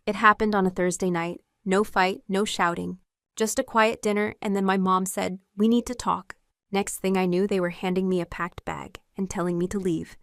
It happened on a Thursday night. No fight, no shouting. Just a quiet dinner, and then my mom said, "We need to talk." Next thing I knew, they were handing me a packed bag and telling me to leave.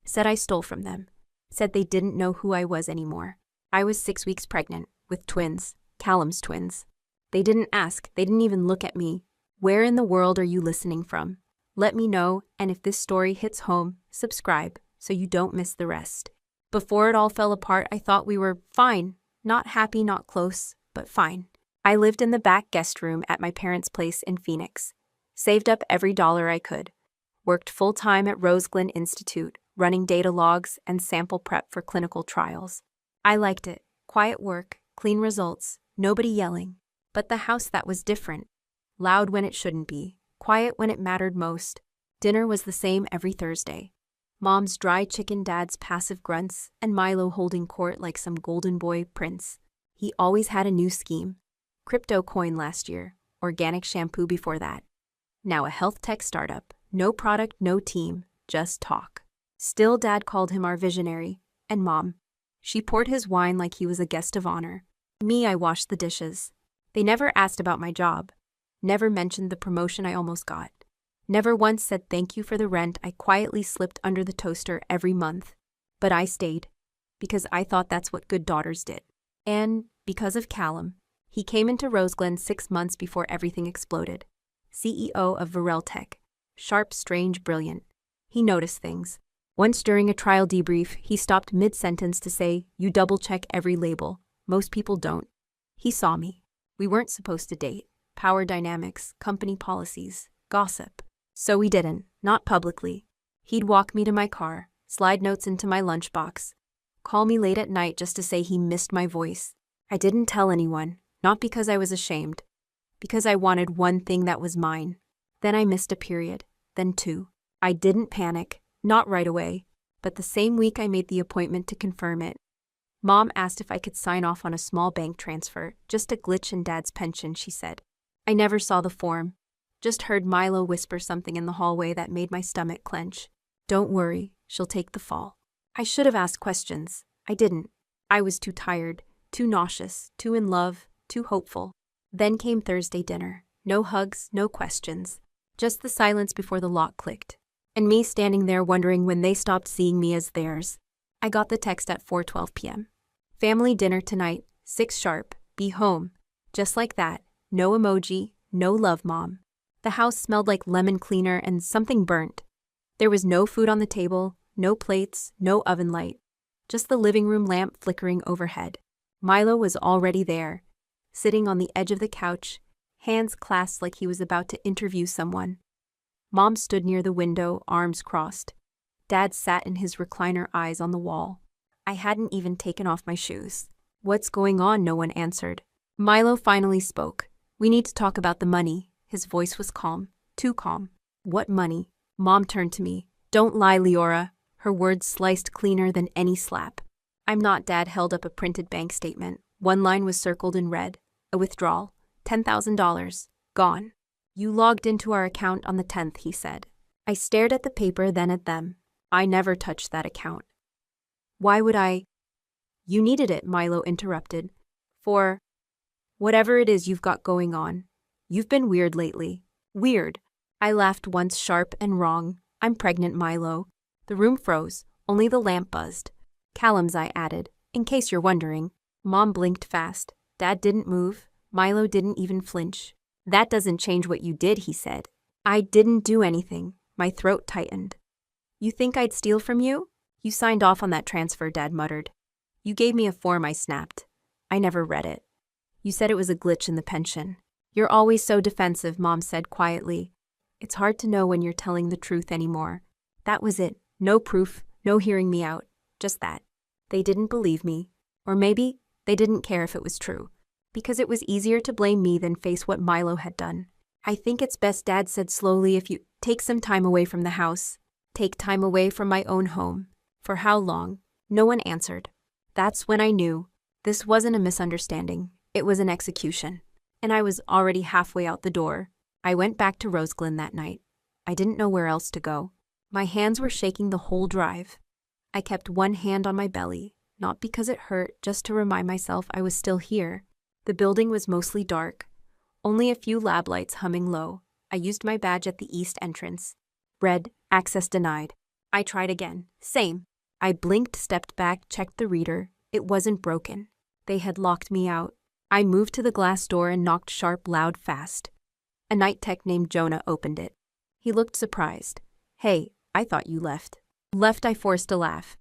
Said I stole from them. Said they didn't know who I was anymore. I was 6 weeks pregnant, with twins, Callum's twins. They didn't ask, they didn't even look at me. Where in the world are you listening from? Let me know, and if this story hits home, subscribe so you don't miss the rest. Before it all fell apart, I thought we were fine. Not happy, not close, but fine. I lived in the back guest room at my parents' place in Phoenix. Saved up every dollar I could. Worked full-time at Rose Glen Institute, running data logs and sample prep for clinical trials. I liked it. Quiet work, clean results, nobody yelling. But the house, that was different. Loud when it shouldn't be. Quiet when it mattered most. Dinner was the same every Thursday. Mom's dry chicken, Dad's passive grunts, and Milo holding court like some golden boy prince. He always had a new scheme. Crypto coin last year, organic shampoo before that. Now a health tech startup. No product, no team, just talk. Still, Dad called him our visionary, and Mom. She poured his wine like he was a guest of honor. Me, I washed the dishes. They never asked about my job. Never mentioned the promotion I almost got. Never once said thank you for the rent I quietly slipped under the toaster every month. But I stayed, because I thought that's what good daughters did. And because of Callum. He came into Rose Glen 6 months before everything exploded. CEO of Betrayal Tech. Sharp, strange, brilliant. He noticed things. Once during a trial debrief, he stopped mid-sentence to say, "You double-check every label. Most people don't." He saw me. We weren't supposed to date. Power dynamics, company policies, gossip. So we didn't, not publicly. He'd walk me to my car, slide notes into my lunchbox, call me late at night just to say he missed my voice. I didn't tell anyone, not because I was ashamed, because I wanted one thing that was mine. Then I missed a period, then 2. I didn't panic, not right away, but the same week I made the appointment to confirm it. Mom asked if I could sign off on a small bank transfer, just a glitch in Dad's pension, she said. I never saw the form. Just heard Milo whisper something in the hallway that made my stomach clench. "Don't worry, she'll take the fall." I should have asked questions. I didn't. I was too tired, too nauseous, too in love, too hopeful. Then came Thursday dinner. No hugs, no questions. Just the silence before the lock clicked. And me standing there wondering when they stopped seeing me as theirs. I got the text at 4:12 p.m. Family dinner tonight, 6 sharp, be home. Just like that. No emoji, no love, Mom. The house smelled like lemon cleaner and something burnt. There was no food on the table, no plates, no oven light. Just the living room lamp flickering overhead. Milo was already there, sitting on the edge of the couch, hands clasped like he was about to interview someone. Mom stood near the window, arms crossed. Dad sat in his recliner, eyes on the wall. I hadn't even taken off my shoes. "What's going on?" No one answered. Milo finally spoke. "We need to talk about the money." His voice was calm, too calm. "What money?" Mom turned to me. "Don't lie, Leora." Her words sliced cleaner than any slap. "I'm not." Dad held up a printed bank statement. One line was circled in red. A withdrawal. $10,000. Gone. "You logged into our account on the 10th, he said. I stared at the paper, then at them. I never touched that account. "Why would I?" "You needed it," Milo interrupted. "For whatever it is you've got going on. You've been weird lately." "Weird." I laughed once, sharp and wrong. "I'm pregnant, Milo." The room froze. Only the lamp buzzed. "Callum's," I added, "in case you're wondering." Mom blinked fast. Dad didn't move. Milo didn't even flinch. "That doesn't change what you did," he said. "I didn't do anything." My throat tightened. "You think I'd steal from you?" "You signed off on that transfer," Dad muttered. "You gave me a form," I snapped. "I never read it." "You said it was a glitch in the pension." "You're always so defensive," Mom said quietly. "It's hard to know when you're telling the truth anymore." That was it. No proof, no hearing me out. Just that. They didn't believe me. Or maybe they didn't care if it was true. Because it was easier to blame me than face what Milo had done. "I think it's best," Dad said slowly, "if you take some time away from the house. Take time away from my own home." "For how long?" No one answered. That's when I knew. This wasn't a misunderstanding. It was an execution. And I was already halfway out the door. I went back to Rose Glen that night. I didn't know where else to go. My hands were shaking the whole drive. I kept one hand on my belly, Not because it hurt, just to remind myself I was still here. The building was mostly dark, only a few lab lights humming low. I used my badge at the east entrance. Read, access denied. I tried again. Same. I blinked, stepped back, checked the reader. It wasn't broken. They had locked me out. I moved to the glass door and knocked sharp, loud, fast. A night tech named Jonah opened it. He looked surprised. Hey, I thought you left. Left, I forced a laugh.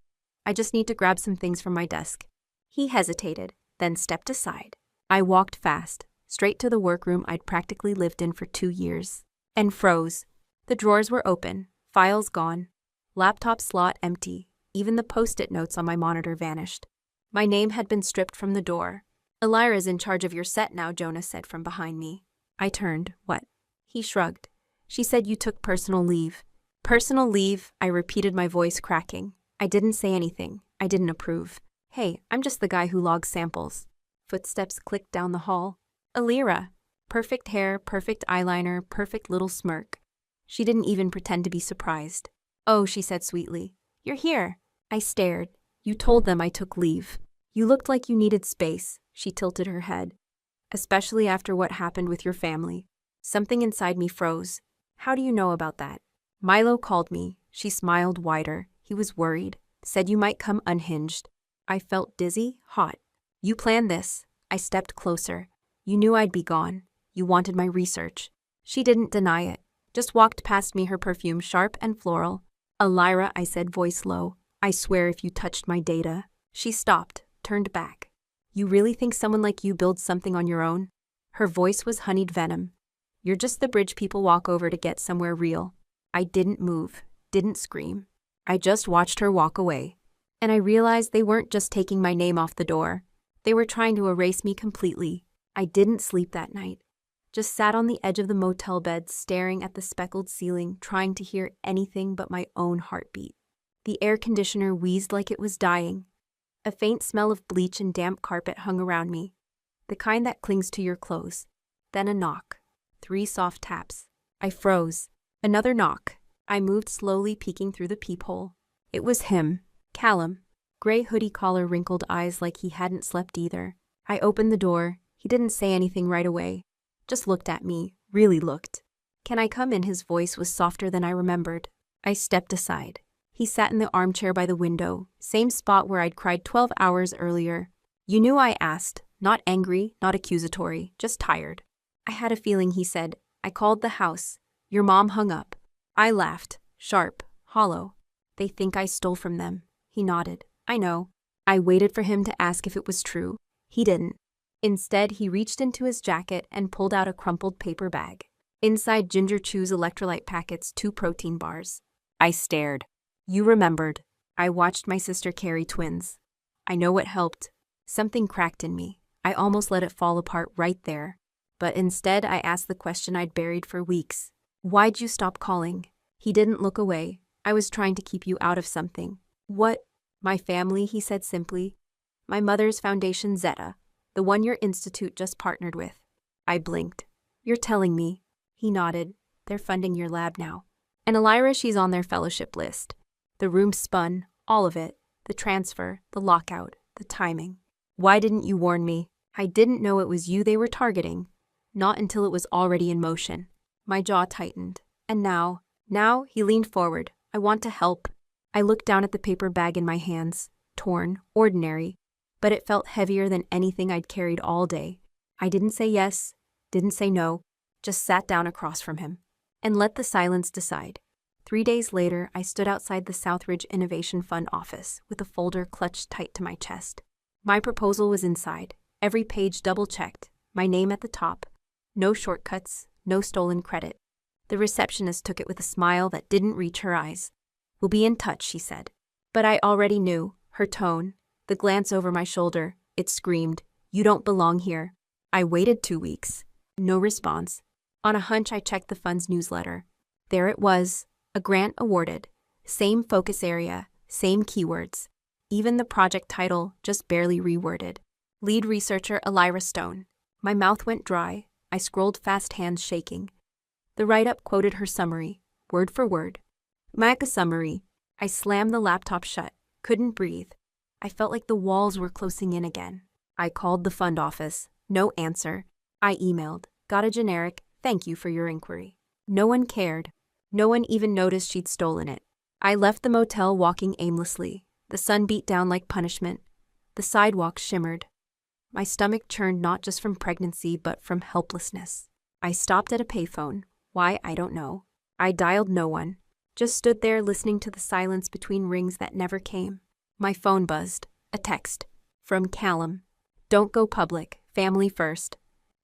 I just need to grab some things from my desk. He hesitated, then stepped aside. I walked fast, straight to the workroom I'd practically lived in for 2 years. And froze. The drawers were open, files gone, laptop slot empty, even the post-it notes on my monitor vanished. My name had been stripped from the door. Elira's in charge of your set now, Jonah said from behind me. I turned. What? He shrugged. She said you took personal leave. Personal leave, I repeated, my voice cracking. I didn't say anything. I didn't approve. Hey, I'm just the guy who logs samples. Footsteps clicked down the hall. Elira. Perfect hair, perfect eyeliner, perfect little smirk. She didn't even pretend to be surprised. Oh, she said sweetly. You're here. I stared. You told them I took leave. You looked like you needed space. She tilted her head. Especially after what happened with your family. Something inside me froze. How do you know about that? Milo called me. She smiled wider. He was worried. Said you might come unhinged. I felt dizzy, hot. You planned this. I stepped closer. You knew I'd be gone. You wanted my research. She didn't deny it. Just walked past me, her perfume sharp and floral. Elira, I said, voice low. I swear if you touched my data. She stopped, turned back. You really think someone like you builds something on your own? Her voice was honeyed venom. You're just the bridge people walk over to get somewhere real. I didn't move, didn't scream. I just watched her walk away. And I realized they weren't just taking my name off the door. They were trying to erase me completely. I didn't sleep that night. Just sat on the edge of the motel bed, staring at the speckled ceiling, trying to hear anything but my own heartbeat. The air conditioner wheezed like it was dying. A faint smell of bleach and damp carpet hung around me, the kind that clings to your clothes. Then a knock. 3 soft taps. I froze. Another knock. I moved slowly, peeking through the peephole. It was him, Callum. Gray hoodie collar, wrinkled eyes like he hadn't slept either. I opened the door. He didn't say anything right away. Just looked at me, really looked. Can I come in? His voice was softer than I remembered. I stepped aside. He sat in the armchair by the window, same spot where I'd cried 12 hours earlier. You knew, I asked, not angry, not accusatory, just tired. I had a feeling, he said. I called the house. Your mom hung up. I laughed, sharp, hollow. They think I stole from them. He nodded. I know. I waited for him to ask if it was true. He didn't. Instead, he reached into his jacket and pulled out a crumpled paper bag. Inside, Ginger Chew's electrolyte packets, 2 protein bars. I stared. You remembered. I watched my sister carry twins. I know what helped. Something cracked in me. I almost let it fall apart right there. But instead, I asked the question I'd buried for weeks. Why'd you stop calling? He didn't look away. I was trying to keep you out of something. What? My family, he said simply. My mother's foundation, Zeta, the one your institute just partnered with. I blinked. You're telling me? He nodded. They're funding your lab now. And Elira, she's on their fellowship list. The room spun, all of it. The transfer, the lockout, the timing. Why didn't you warn me? I didn't know it was you they were targeting. Not until it was already in motion. My jaw tightened. And now, he leaned forward. I want to help. I looked down at the paper bag in my hands. Torn, ordinary. But it felt heavier than anything I'd carried all day. I didn't say yes, didn't say no, just sat down across from him. And let the silence decide. 3 days later, I stood outside the Southridge Innovation Fund office with a folder clutched tight to my chest. My proposal was inside, every page double-checked, my name at the top. No shortcuts, no stolen credit. The receptionist took it with a smile that didn't reach her eyes. We'll be in touch, she said. But I already knew, her tone, the glance over my shoulder, it screamed, you don't belong here. I waited 2 weeks. No response. On a hunch, I checked the fund's newsletter. There it was. A grant awarded. Same focus area, same keywords. Even the project title, just barely reworded. Lead researcher Elira Stone. My mouth went dry. I scrolled fast, hands shaking. The write-up quoted her summary, word for word. Micah summary. I slammed the laptop shut. Couldn't breathe. I felt like the walls were closing in again. I called the fund office. No answer. I emailed. Got a generic, "Thank you for your inquiry." No one cared. No one even noticed she'd stolen it. I left the motel walking aimlessly. The sun beat down like punishment. The sidewalk shimmered. My stomach churned not just from pregnancy but from helplessness. I stopped at a payphone. Why, I don't know. I dialed no one. Just stood there listening to the silence between rings that never came. My phone buzzed. A text. From Callum. "Don't go public. Family first."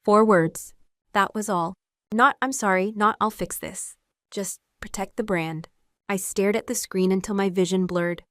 4 words. That was all. Not "I'm sorry," not "I'll fix this." Just protect the brand. I stared at the screen until my vision blurred.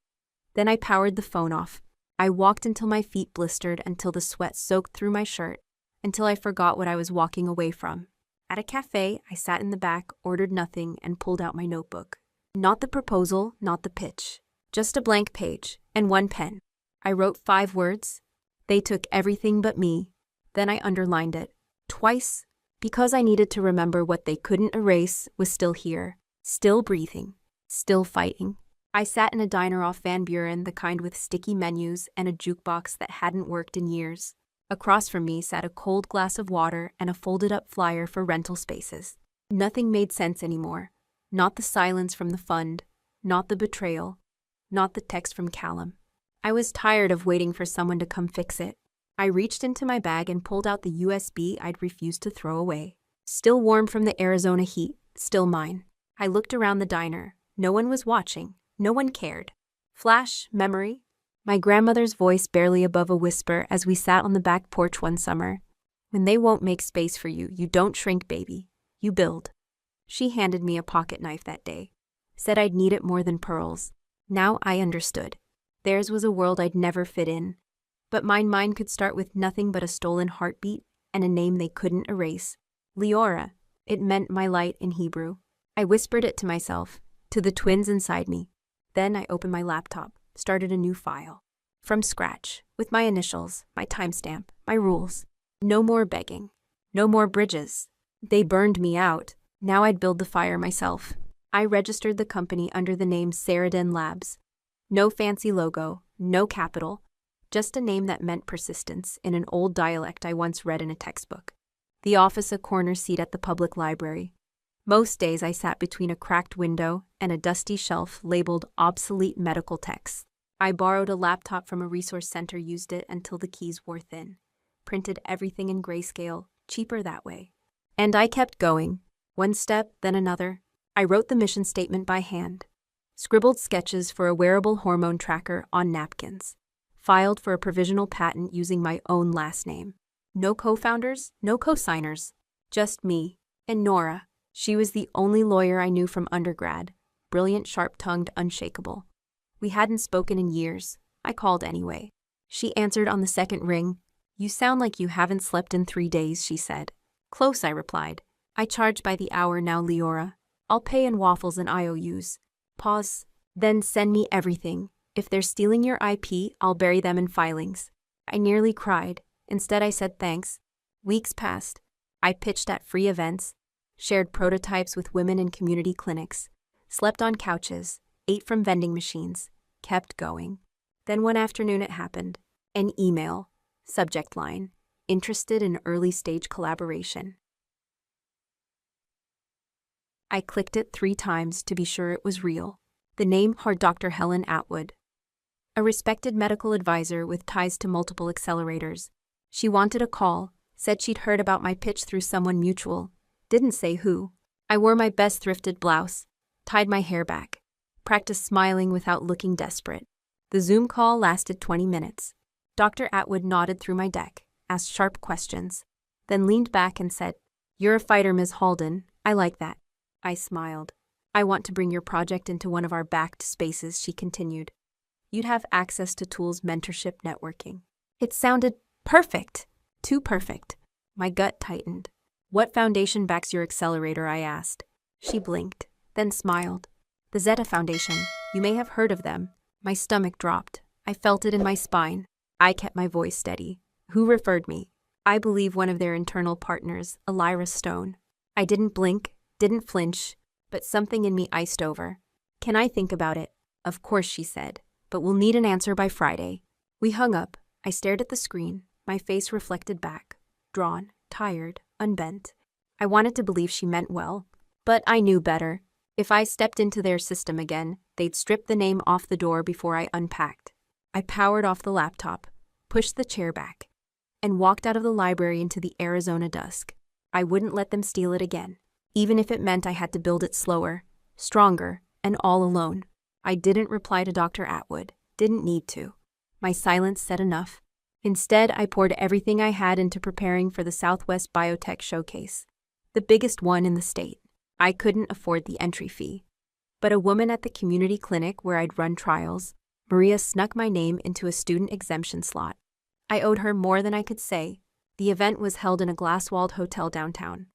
Then I powered the phone off. I walked until my feet blistered, until the sweat soaked through my shirt, until I forgot what I was walking away from. At a cafe, I sat in the back, ordered nothing, and pulled out my notebook. Not the proposal, not the pitch. Just a blank page, and 1 pen. I wrote 5 words. They took everything but me. Then I underlined it. Twice. Because I needed to remember what they couldn't erase was still here. Still breathing. Still fighting. I sat in a diner off Van Buren, the kind with sticky menus and a jukebox that hadn't worked in years. Across from me sat a cold glass of water and a folded-up flyer for rental spaces. Nothing made sense anymore. Not the silence from the fund. Not the betrayal. Not the text from Callum. I was tired of waiting for someone to come fix it. I reached into my bag and pulled out the USB I'd refused to throw away. Still warm from the Arizona heat. Still mine. I looked around the diner. No one was watching. No one cared. Flash, memory. My grandmother's voice barely above a whisper as we sat on the back porch one summer. "When they won't make space for you, you don't shrink, baby. You build." She handed me a pocket knife that day. Said I'd need it more than pearls. Now I understood. Theirs was a world I'd never fit in. But mine could start with nothing but a stolen heartbeat and a name they couldn't erase. Leora. It meant my light in Hebrew. I whispered it to myself, to the twins inside me. Then I opened my laptop, started a new file. From scratch, with my initials, my timestamp, my rules. No more begging. No more bridges. They burned me out. Now I'd build the fire myself. I registered the company under the name Sariden Labs. No fancy logo, no capital, just a name that meant persistence in an old dialect I once read in a textbook. The office a corner seat at the public library. Most days I sat between a cracked window and a dusty shelf labeled obsolete medical texts. I borrowed a laptop from a resource center, used it until the keys wore thin. Printed everything in grayscale, cheaper that way. And I kept going, one step, then another. I wrote the mission statement by hand. Scribbled sketches for a wearable hormone tracker on napkins. Filed for a provisional patent using my own last name. No co-founders, no co-signers. Just me and Nora. She was the only lawyer I knew from undergrad. Brilliant, sharp-tongued, unshakable. We hadn't spoken in years. I called anyway. She answered on the second ring. "You sound like you haven't slept in 3 days," she said. "Close," I replied. "I charge by the hour now, Leora. I'll pay in waffles and IOUs. Pause. Then send me everything. If they're stealing your IP, I'll bury them in filings." I nearly cried. Instead, I said thanks. Weeks passed. I pitched at free events, shared prototypes with women in community clinics, slept on couches, ate from vending machines, kept going. Then one afternoon it happened. An email. Subject line. Interested in early-stage collaboration. I clicked it 3 times to be sure it was real. The name had Dr. Helen Atwood. A respected medical advisor with ties to multiple accelerators. She wanted a call, said she'd heard about my pitch through someone mutual. Didn't say who. I wore my best thrifted blouse, tied my hair back, practiced smiling without looking desperate. The Zoom call lasted 20 minutes. Dr. Atwood nodded through my deck, asked sharp questions, then leaned back and said, "You're a fighter, Ms. Halden. I like that." I smiled. "I want to bring your project into one of our backed spaces," she continued. "You'd have access to tools, mentorship, networking." It sounded perfect. Too perfect. My gut tightened. "What foundation backs your accelerator?" I asked. She blinked, then smiled. "The Zeta Foundation. You may have heard of them." My stomach dropped. I felt it in my spine. I kept my voice steady. "Who referred me?" "I believe one of their internal partners, Elira Stone." I didn't blink, didn't flinch, but something in me iced over. "Can I think about it?" "Of course," she said, "but we'll need an answer by Friday." We hung up. I stared at the screen, my face reflected back. Drawn, tired, unbent. I wanted to believe she meant well, but I knew better. If I stepped into their system again, they'd strip the name off the door before I unpacked. I powered off the laptop, pushed the chair back, and walked out of the library into the Arizona dusk. I wouldn't let them steal it again, even if it meant I had to build it slower, stronger, and all alone. I didn't reply to Dr. Atwood, didn't need to. My silence said enough. Instead, I poured everything I had into preparing for the Southwest Biotech Showcase, the biggest one in the state. I couldn't afford the entry fee. But a woman at the community clinic where I'd run trials, Maria, snuck my name into a student exemption slot. I owed her more than I could say. The event was held in a glass-walled hotel downtown.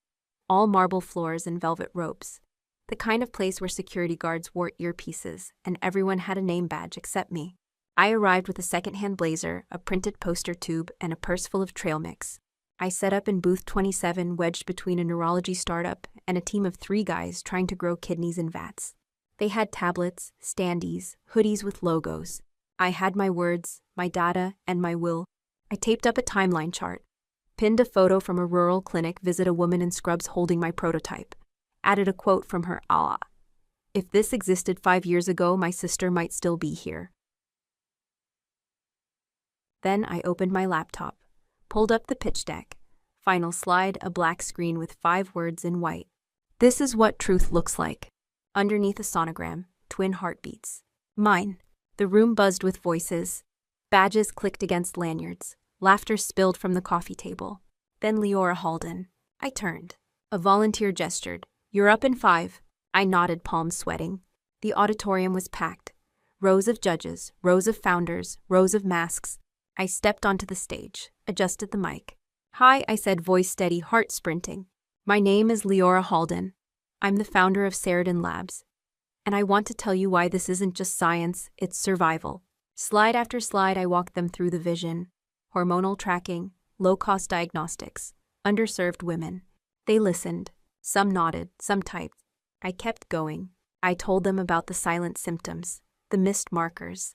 All marble floors and velvet ropes. The kind of place where security guards wore earpieces and everyone had a name badge except me. I arrived with a second-hand blazer, a printed poster tube, and a purse full of trail mix. I set up in booth 27, wedged between a neurology startup and a team of 3 guys trying to grow kidneys in vats. They had tablets, standees, hoodies with logos. I had my words, my data, and my will. I taped up a timeline chart, pinned a photo from a rural clinic, visit a woman in scrubs holding my prototype, added a quote from her Allah. If this existed 5 years ago, my sister might still be here. Then I opened my laptop, pulled up the pitch deck. Final slide, a black screen with 5 words in white. This is what truth looks like. Underneath a sonogram, twin heartbeats. Mine. The room buzzed with voices. Badges clicked against lanyards. Laughter spilled from the coffee table. Then Leora Halden. I turned. A volunteer gestured. You're up in 5. I nodded, palms sweating. The auditorium was packed. Rows of judges, rows of founders, rows of masks. I stepped onto the stage, adjusted the mic. Hi, I said, voice steady, heart sprinting. My name is Leora Halden. I'm the founder of Ceriden Labs. And I want to tell you why this isn't just science, it's survival. Slide after slide, I walked them through the vision. Hormonal tracking, low-cost diagnostics, underserved women. They listened. Some nodded, some typed. I kept going. I told them about the silent symptoms, the missed markers.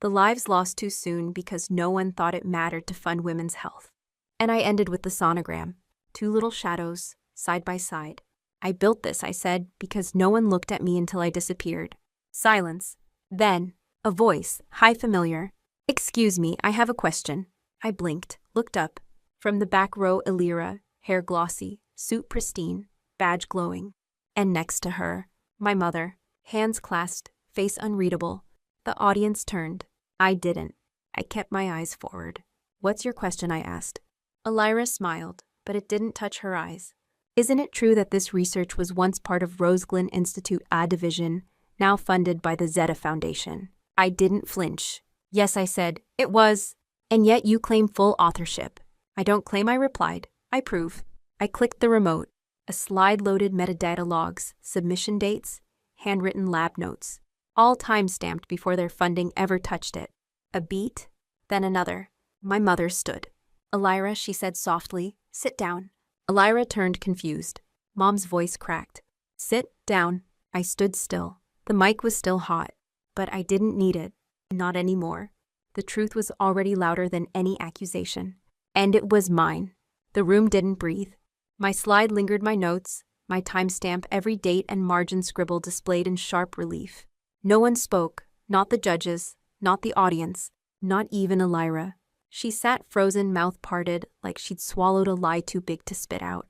The lives lost too soon because no one thought it mattered to fund women's health. And I ended with the sonogram. 2 little shadows, side by side. I built this, I said, because no one looked at me until I disappeared. Silence. Then, a voice, high familiar. Excuse me, I have a question. I blinked, looked up. From the back row, Elira, hair glossy, suit pristine, badge glowing. And next to her, my mother, hands clasped, face unreadable. The audience turned. I didn't. I kept my eyes forward. What's your question? I asked. Elira smiled, but it didn't touch her eyes. Isn't it true that this research was once part of Roseglen Institute A division, now funded by the Zeta Foundation? I didn't flinch. Yes, I said, it was. And yet you claim full authorship. I don't claim, I replied. I prove. I clicked the remote. A slide loaded metadata logs, submission dates, handwritten lab notes, all time-stamped before their funding ever touched it. A beat, then another. My mother stood. Elira, she said softly, sit down. Elira turned confused. Mom's voice cracked. Sit down. I stood still. The mic was still hot, but I didn't need it. Not anymore. The truth was already louder than any accusation. And it was mine. The room didn't breathe. My slide lingered, my notes, my timestamp, every date and margin scribble displayed in sharp relief. No one spoke, not the judges, not the audience, not even Elira. She sat frozen, mouth parted, like she'd swallowed a lie too big to spit out.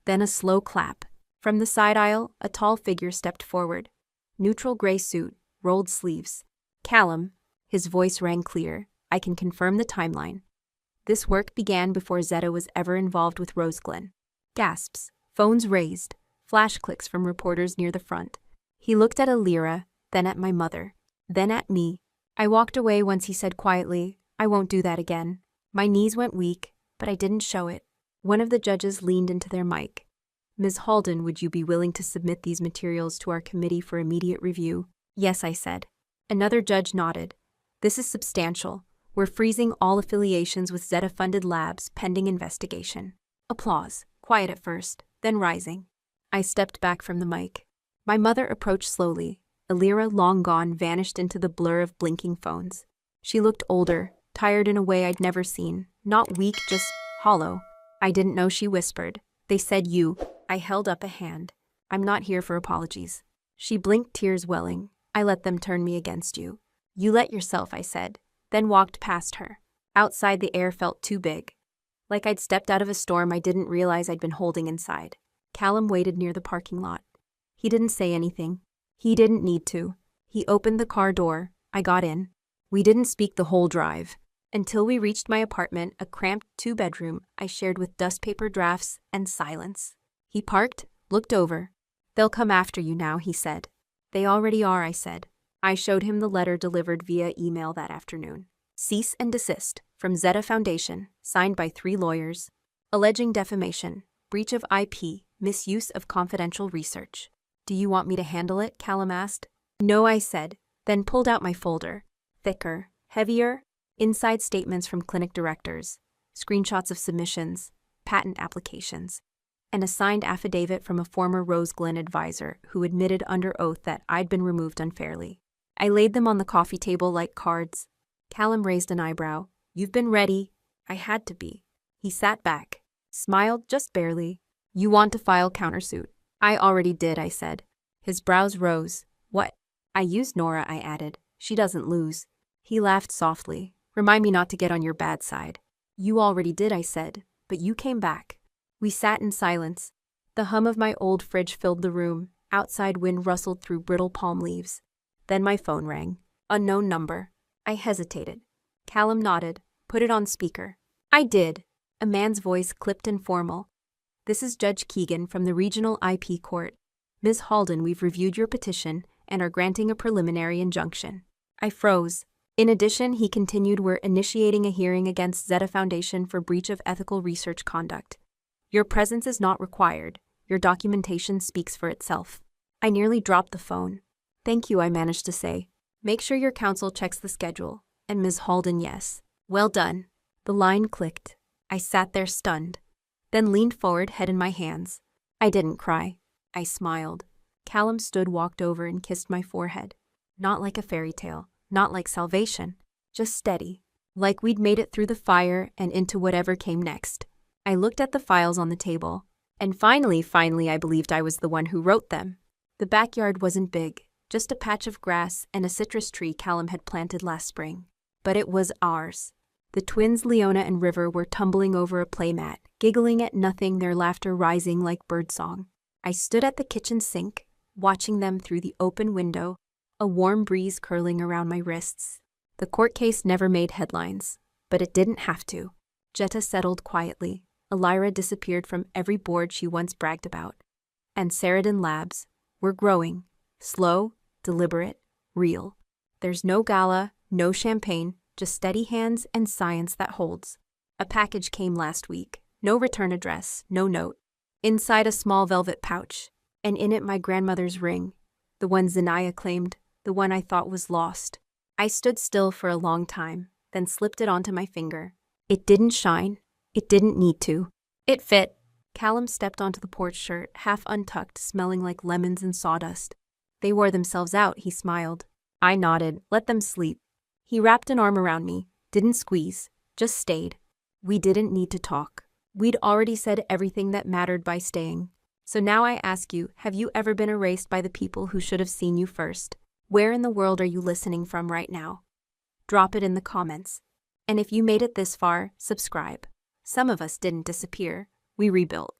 Then a slow clap. From the side aisle, a tall figure stepped forward. Neutral gray suit, rolled sleeves. Callum. His voice rang clear. I can confirm the timeline. This work began before Zeta was ever involved with Roseglen. Gasps. Phones raised. Flash clicks from reporters near the front. He looked at Elira, then at my mother, then at me. I walked away once he said quietly, I won't do that again. My knees went weak, but I didn't show it. One of the judges leaned into their mic. Ms. Halden, would you be willing to submit these materials to our committee for immediate review? Yes, I said. Another judge nodded. This is substantial. We're freezing all affiliations with Zeta-funded labs pending investigation. Applause. Quiet at first, then rising. I stepped back from the mic. My mother approached slowly. Elira, long gone, vanished into the blur of blinking phones. She looked older, tired in a way I'd never seen. Not weak, just hollow. I didn't know, she whispered. They said you. I held up a hand. I'm not here for apologies. She blinked, tears welling. I let them turn me against you. You let yourself, I said, then walked past her. Outside, the air felt too big. Like I'd stepped out of a storm I didn't realize I'd been holding inside. Callum waited near the parking lot. He didn't say anything. He didn't need to. He opened the car door. I got in. We didn't speak the whole drive. Until we reached my apartment, a cramped 2-bedroom I shared with dust paper drafts and silence. He parked, looked over. They'll come after you now, he said. They already are, I said. I showed him the letter delivered via email that afternoon. Cease and desist from Zeta Foundation, signed by 3 lawyers, alleging defamation, breach of IP, misuse of confidential research. Do you want me to handle it? Callum asked. No, I said, then pulled out my folder. Thicker, heavier, inside statements from clinic directors, screenshots of submissions, patent applications, and a signed affidavit from a former Rose Glen advisor who admitted under oath that I'd been removed unfairly. I laid them on the coffee table like cards. Callum raised an eyebrow. You've been ready. I had to be. He sat back, smiled just barely. You want to file countersuit? I already did, I said. His brows rose. What? I used Nora, I added. She doesn't lose. He laughed softly. Remind me not to get on your bad side. You already did, I said, but you came back. We sat in silence. The hum of my old fridge filled the room. Outside wind rustled through brittle palm leaves. Then my phone rang. Unknown number. I hesitated. Callum nodded. Put it on speaker. I did. A man's voice clipped and formal. This is Judge Keegan from the Regional IP Court. Ms. Halden, we've reviewed your petition and are granting a preliminary injunction. I froze. In addition, he continued, we're initiating a hearing against Zeta Foundation for breach of ethical research conduct. Your presence is not required. Your documentation speaks for itself. I nearly dropped the phone. Thank you, I managed to say. Make sure your counsel checks the schedule. And Ms. Halden, yes. Well done. The line clicked. I sat there stunned, then leaned forward, head in my hands. I didn't cry. I smiled. Callum stood, walked over, and kissed my forehead. Not like a fairy tale, not like salvation, just steady, like we'd made it through the fire and into whatever came next. I looked at the files on the table, and finally I believed I was the one who wrote them. The backyard wasn't big, just a patch of grass and a citrus tree Callum had planted last spring. But it was ours. The twins Leona and River were tumbling over a playmat, giggling at nothing, their laughter rising like birdsong. I stood at the kitchen sink, watching them through the open window, a warm breeze curling around my wrists. The court case never made headlines, but it didn't have to. Jetta settled quietly. Elira disappeared from every board she once bragged about. And Saradin Labs were growing. Slow, deliberate, real. There's no gala, no champagne, just steady hands and science that holds. A package came last week. No return address, no note. Inside, a small velvet pouch, and in it my grandmother's ring. The one Zanaya claimed, the one I thought was lost. I stood still for a long time, then slipped it onto my finger. It didn't shine. It didn't need to. It fit. Callum stepped onto the porch shirt, half untucked, smelling like lemons and sawdust. They wore themselves out, he smiled. I nodded. Let them sleep. He wrapped an arm around me, didn't squeeze, just stayed. We didn't need to talk. We'd already said everything that mattered by staying. So now I ask you, have you ever been erased by the people who should have seen you first? Where in the world are you listening from right now? Drop it in the comments. And if you made it this far, subscribe. Some of us didn't disappear. We rebuilt.